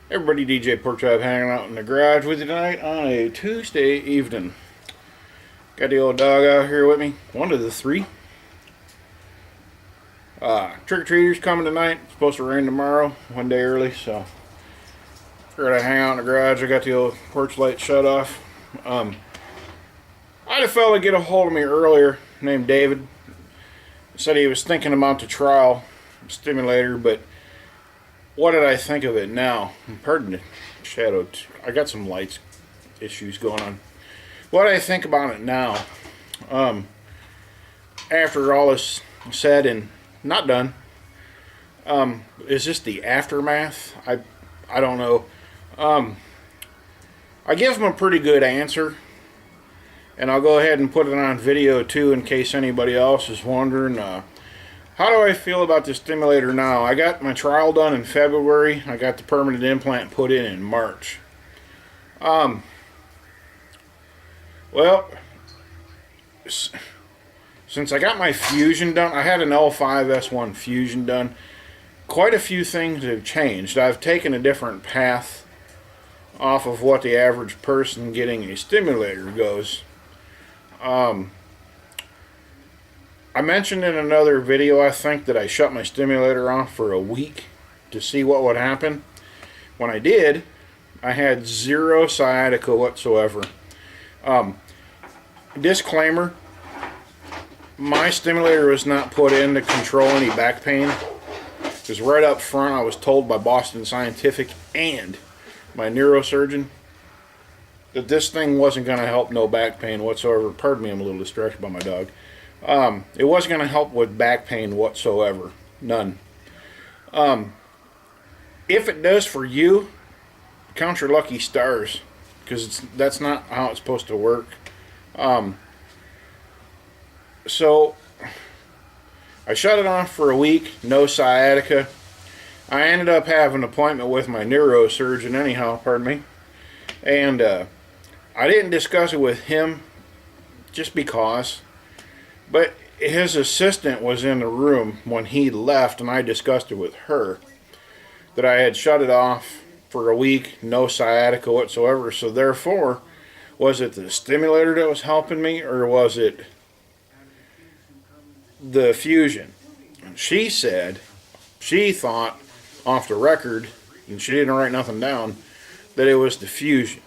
Everybody, DJ Porkchop hanging out in the garage with you tonight on a Tuesday evening. Got the old dog out here with me, one of the three. Trick-or-treaters coming tonight. It's supposed to rain tomorrow, one day early, so figured I'd hang out in the garage. I got the old porch light shut off. I had a fella get a hold of me earlier named David. Said he was thinking about the trial stimulator, but what did I think of it now? Pardon the shadow. I got some lights issues going on. What do I think about it now? After all is said and not done, is this the aftermath? I don't know. I give him a pretty good answer, and I'll go ahead and put it on video too in case anybody else is wondering. How do I feel about the stimulator now? I got my trial done in February. I got the permanent implant put in March. Well, since I got my fusion done, I had an L5S1 fusion done. Quite a few things have changed. I've taken a different path off of what the average person getting a stimulator goes. I mentioned in another video, I think, that I shut my stimulator off for a week to see what would happen. When I did, I had zero sciatica whatsoever. Disclaimer, my stimulator was not put in to control any back pain, because right up front I was told by Boston Scientific and my neurosurgeon that this thing wasn't going to help no back pain whatsoever. Pardon me, I'm a little distracted by my dog. It wasn't going to help with back pain whatsoever. None. If it does for you, count your lucky stars, because that's not how it's supposed to work. So I shut it off for a week, no sciatica. I ended up having an appointment with my neurosurgeon anyhow, pardon me. And I didn't discuss it with him just because. But his assistant was in the room when he left, and I discussed it with her that I had shut it off for a week, no sciatica whatsoever. So therefore, was it the stimulator that was helping me, or was it the fusion? She said she thought, off the record, and she didn't write nothing down, that it was the fusion,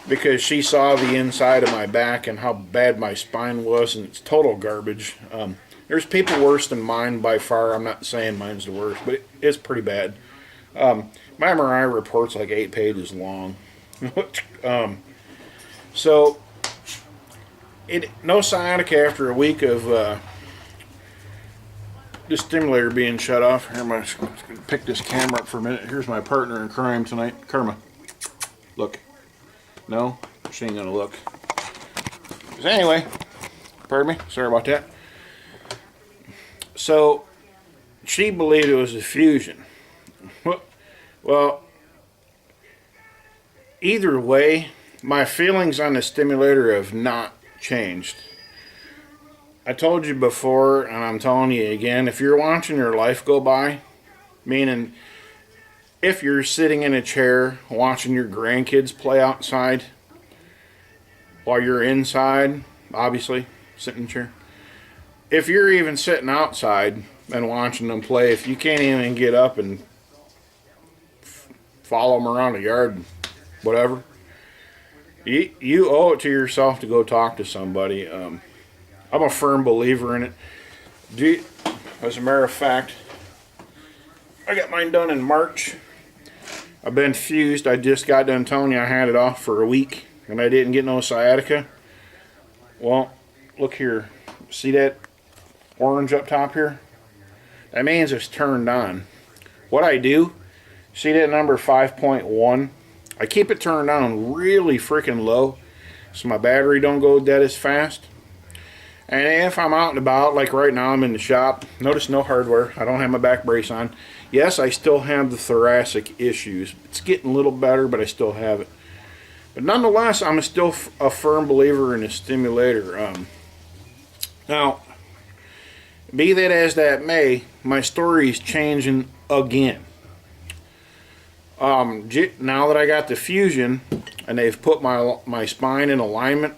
because she saw the inside of my back and how bad my spine was, and it's total garbage. There's people worse than mine by far. I'm not saying mine's the worst, but it's pretty bad. My MRI report's like 8 pages long. So, no sciatica after a week of the stimulator being shut off. Here, I'm going to pick this camera up for a minute. Here's my partner in crime tonight, Karma. Look. No, she ain't gonna look. So anyway, pardon me, sorry about that. So, she believed it was a fusion. Well, either way, my feelings on the stimulator have not changed. I told you before, and I'm telling you again, if you're watching your life go by, meaning if you're sitting in a chair watching your grandkids play outside while you're inside, obviously, sitting in a chair. If you're even sitting outside and watching them play, if you can't even get up and follow them around the yard, whatever, you owe it to yourself to go talk to somebody. I'm a firm believer in it. As a matter of fact, I got mine done in March. I've been fused. I just got done telling you I had it off for a week and I didn't get no sciatica. Well, look here. See that orange up top here? That means it's turned on. What I do, see that number 5.1? I keep it turned on really freaking low so my battery don't go dead as fast. And if I'm out and about, like right now I'm in the shop, notice no hardware, I don't have my back brace on. Yes, I still have the thoracic issues. It's getting a little better, but I still have it. But nonetheless, I'm still a firm believer in a stimulator. Now, be that as that may, my story is changing again. Now that I got the fusion and they've put my spine in alignment,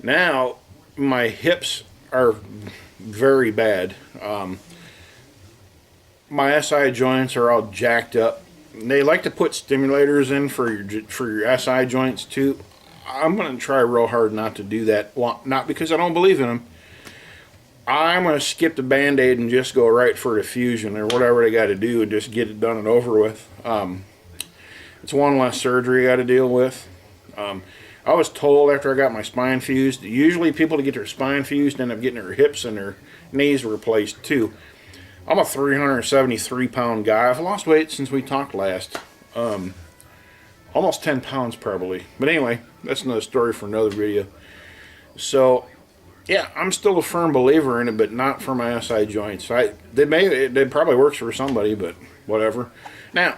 now my hips are very bad. My SI joints are all jacked up. They like to put stimulators in for your SI joints too. I'm going to try real hard not to do that. Well, not because I don't believe in them. I'm going to skip the Band-Aid and just go right for the fusion or whatever they got to do and just get it done and over with. It's one less surgery I got to deal with. I was told after I got my spine fused, usually people that get their spine fused end up getting their hips and their knees replaced too. I'm a 373 pound guy. I've lost weight since we talked last. Almost 10 pounds probably. But anyway, that's another story for another video. So, yeah, I'm still a firm believer in it, but not for my SI joints. It probably works for somebody, but whatever. Now,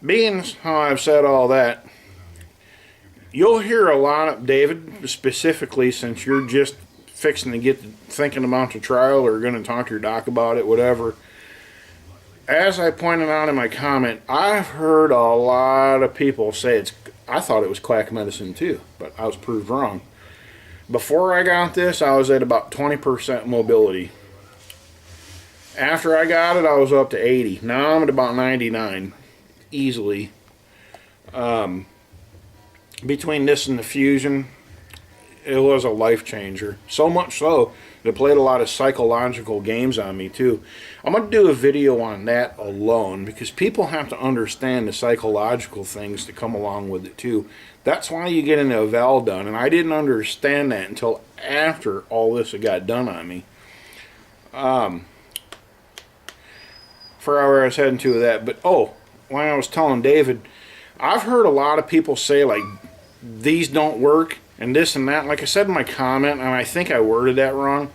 being how I've said all that, you'll hear a lot of David, specifically since you're just fixing to thinking about the trial or going to talk to your doc about it, whatever. As I pointed out in my comment, I've heard a lot of people say I thought it was quack medicine too, but I was proved wrong. Before I got this, I was at about 20% mobility. After I got it, I was up to 80. Now I'm at about 99, easily. Between this and the fusion, it was a life changer. So much so, they played a lot of psychological games on me too. I'm going to do a video on that alone because people have to understand the psychological things that come along with it too. That's why you get an eval done, and I didn't understand that until after all this had got done on me. For where I was heading to with that, but when I was telling David, I've heard a lot of people say like these don't work and this and that. Like I said in my comment, and I think I worded that wrong.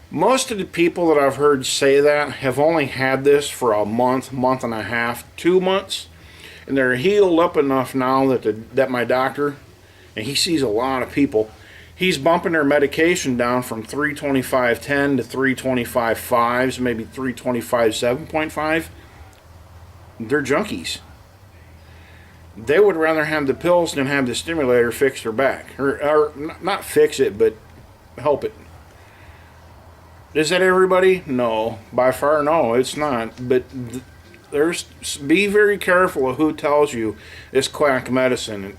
Most of the people that I've heard say that have only had this for a month, month and a half, 2 months, and they're healed up enough now that my doctor, and he sees a lot of people, he's bumping their medication down from 325.10 to 325.5s, maybe 325.7.5. They're junkies. They would rather have the pills than have the stimulator fix their back. Or not fix it, but help it. Is that everybody? No. By far, no, it's not. But be very careful of who tells you it's quack medicine.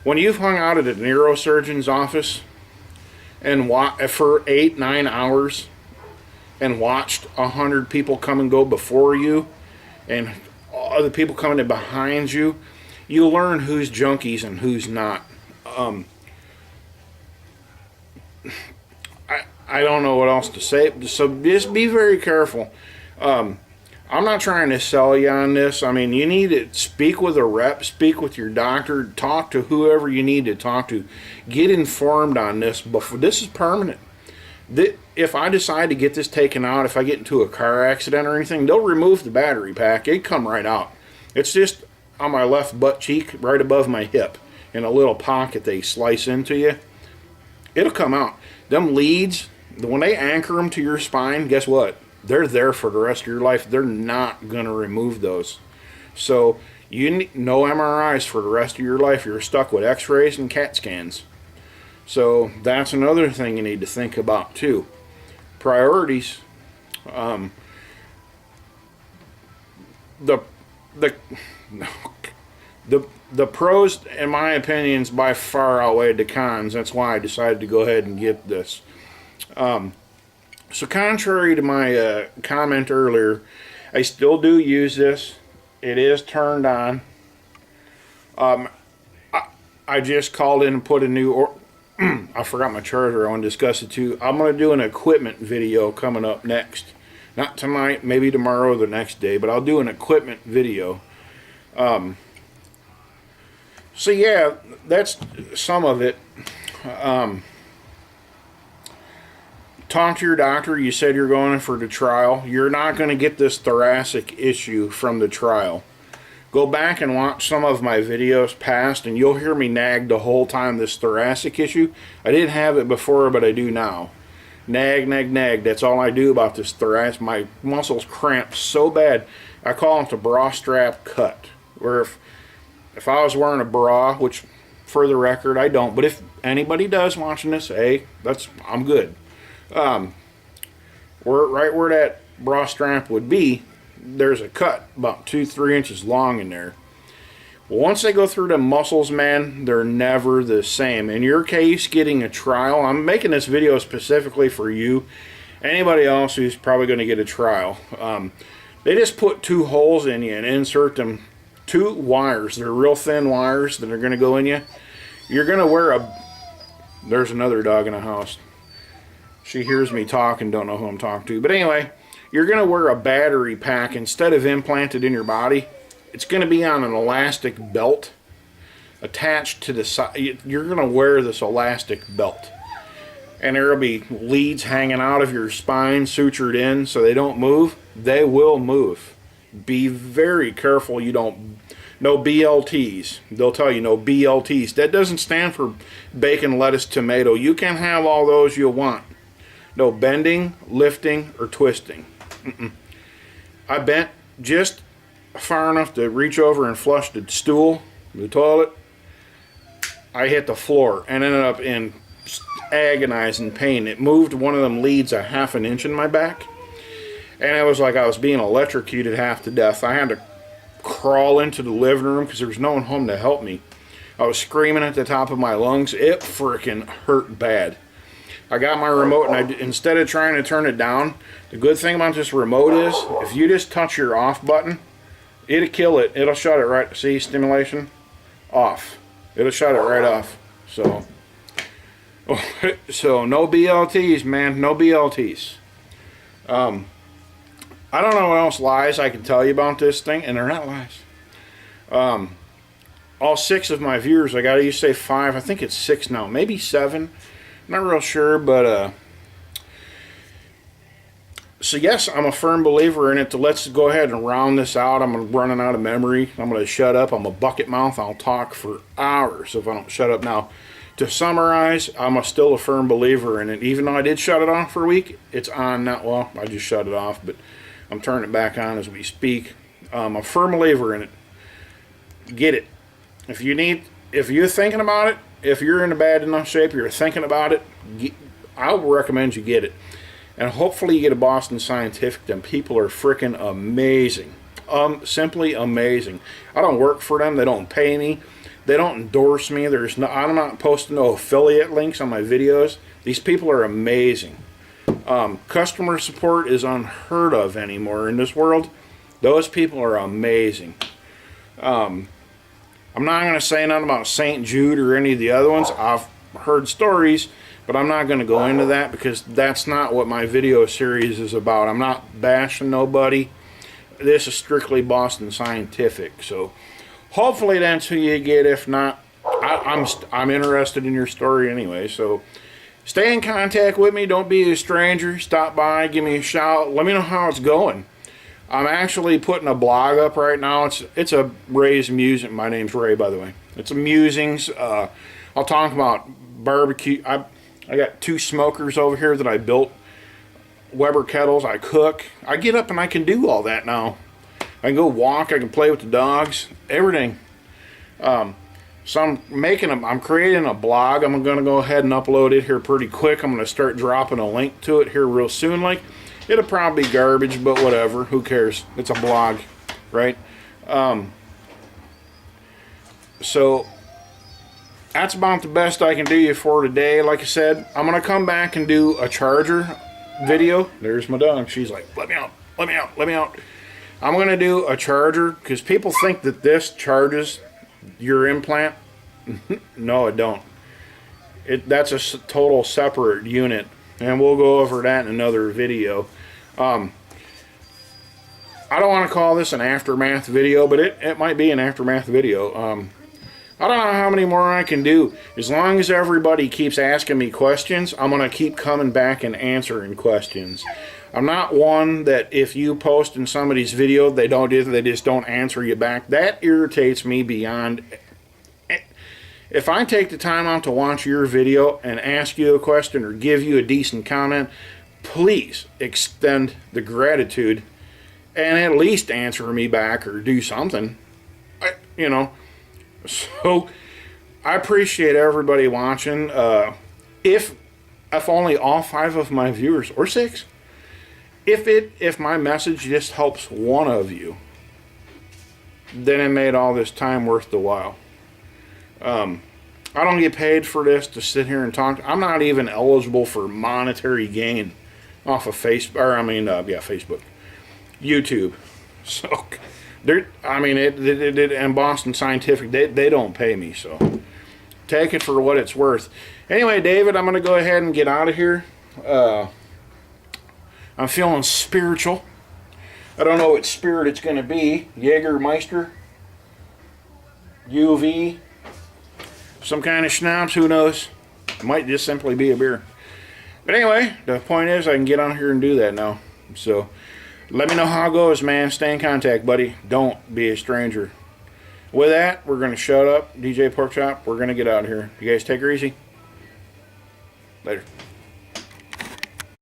When you've hung out at a neurosurgeon's office and for 8-9 hours and watched 100 people come and go before you and other people coming in behind you, you learn who's junkies and who's not. I don't know what else to say, so just be very careful. I'm not trying to sell you on this. I mean, you need to speak with a rep, speak with your doctor, talk to whoever you need to talk to. Get informed on this. This is permanent. If I decide to get this taken out, if I get into a car accident or anything, they'll remove the battery pack. It'd come right out. It's just on my left butt cheek, right above my hip, in a little pocket they slice into you. It'll come out. Them leads, when they anchor them to your spine, guess what? They're there for the rest of your life. They're not going to remove those. So you need no MRIs for the rest of your life. You're stuck with x-rays and CAT scans. So that's another thing you need to think about too. Priorities. The pros, in my opinions, by far outweighed the cons. That's why I decided to go ahead and get this. So contrary to my comment earlier, I still do use this. It is turned on. I just called in and put a new I forgot my charger. I want to discuss it too. I'm going to do an equipment video coming up next. Not tonight, maybe tomorrow or the next day, but I'll do an equipment video. So yeah, that's some of it. Talk to your doctor. You said you're going in for the trial. You're not going to get this thoracic issue from the trial. Go back and watch some of my videos past, and you'll hear me nag the whole time this thoracic issue. I didn't have it before, but I do now. Nag, nag, nag. That's all I do about this thoracic. My muscles cramp so bad. I call it the bra strap cut. Where if I was wearing a bra, which for the record I don't, but if anybody does watching this, hey, I'm good. Right where that bra strap would be, there's a cut about 2-3 inches long in there. Once they go through the muscles, man, they're never the same. In your case, getting a trial, I'm making this video specifically for you. Anybody else who's probably going to get a trial. They just put 2 holes in you and insert them 2 wires. They're real thin wires that are going to go in you. You're going to wear there's another dog in the house. She hears me talk and don't know who I'm talking to. But anyway, you're going to wear a battery pack instead of implanted in your body. It's going to be on an elastic belt attached to the side. You're going to wear this elastic belt. And there will be leads hanging out of your spine, sutured in, so they don't move. They will move. Be very careful you don't... No BLTs. They'll tell you no BLTs. That doesn't stand for bacon, lettuce, tomato. You can have all those you want. No bending, lifting, or twisting. I bent just far enough to reach over and flush the stool, the toilet. I hit the floor and ended up in agonizing pain. It moved one of them leads a ½ an inch in my back, and it was like I was being electrocuted half to death. I had to crawl into the living room because there was no one home to help me. I was screaming at the top of my lungs. It freaking hurt bad. I got my remote, and instead of trying to turn it down, the good thing about this remote is if you just touch your off button, it'll kill it. It'll shut it right. See, stimulation? Off. It'll shut it right off. So no BLTs, man. No BLTs. I don't know what else lies I can tell you about this thing, and they're not lies. All 6 of my viewers, I gotta say 5. I think it's 6 now. Maybe 7. I'm not real sure, but so yes, I'm a firm believer in it. Let's go ahead and round this out. I'm running out of memory. I'm going to shut up. I'm a bucket mouth. I'll talk for hours if I don't shut up now. To summarize, I'm still a firm believer in it. Even though I did shut it off for a week, it's on now. Well, I just shut it off, but I'm turning it back on as we speak. I'm a firm believer in it. Get it. If you're thinking about it, if you're in a bad enough shape, you're thinking about it, I would recommend you get it. And hopefully you get a Boston Scientific. Them people are freaking amazing. Simply amazing. I don't work for them. They don't pay me. They don't endorse me. I'm not posting no affiliate links on my videos. These people are amazing. Customer support is unheard of anymore in this world. Those people are amazing. I'm not going to say nothing about St. Jude or any of the other ones. I've heard stories, but I'm not going to go into that because that's not what my video series is about. I'm not bashing nobody. This is strictly Boston Scientific. So hopefully that's who you get. If not, I'm interested in your story anyway. So stay in contact with me. Don't be a stranger. Stop by. Give me a shout. Let me know how it's going. I'm actually putting a blog up right now. It's a Ray's Musing. My name's Ray, by the way. It's a musings. I'll talk about barbecue. I got 2 smokers over here that I built. Weber kettles. I cook. I get up and I can do all that now. I can go walk. I can play with the dogs. Everything. So I'm creating a blog. I'm going to go ahead and upload it here pretty quick. I'm going to start dropping a link to it here real soon. It'll probably be garbage, but whatever. Who cares? It's a blog, right? So that's about the best I can do you for today. Like I said, I'm going to come back and do a charger video. There's my dog. She's like, let me out, let me out, let me out. I'm going to do a charger because people think that this charges your implant. No, it don't. That's a total separate unit, and we'll go over that in another video. I don't want to call this an aftermath video, but it might be an aftermath video. I don't know how many more I can do. As long as everybody keeps asking me questions, I'm going to keep coming back and answering questions. I'm not one that if you post in somebody's video, they just don't answer you back. That irritates me beyond If I take the time out to watch your video and ask you a question or give you a decent comment, please extend the gratitude and at least answer me back or do something. You know, so I appreciate everybody watching. If only all 5 of my viewers, or 6, if my message just helps one of you, then it made all this time worth the while. I don't get paid for this to sit here and talk. I'm not even eligible for monetary gain off of Facebook, YouTube. So, and Boston Scientific, they don't pay me, so take it for what it's worth. Anyway, David, I'm going to go ahead and get out of here. I'm feeling spiritual. I don't know what spirit it's going to be. Jägermeister, UV, some kind of schnapps, who knows? It might just simply be a beer. But anyway, the point is I can get on here and do that now. So let me know how it goes, man. Stay in contact, buddy. Don't be a stranger. With that, we're going to shut up. DJ Porkchop, we're going to get out of here. You guys take her easy. Later.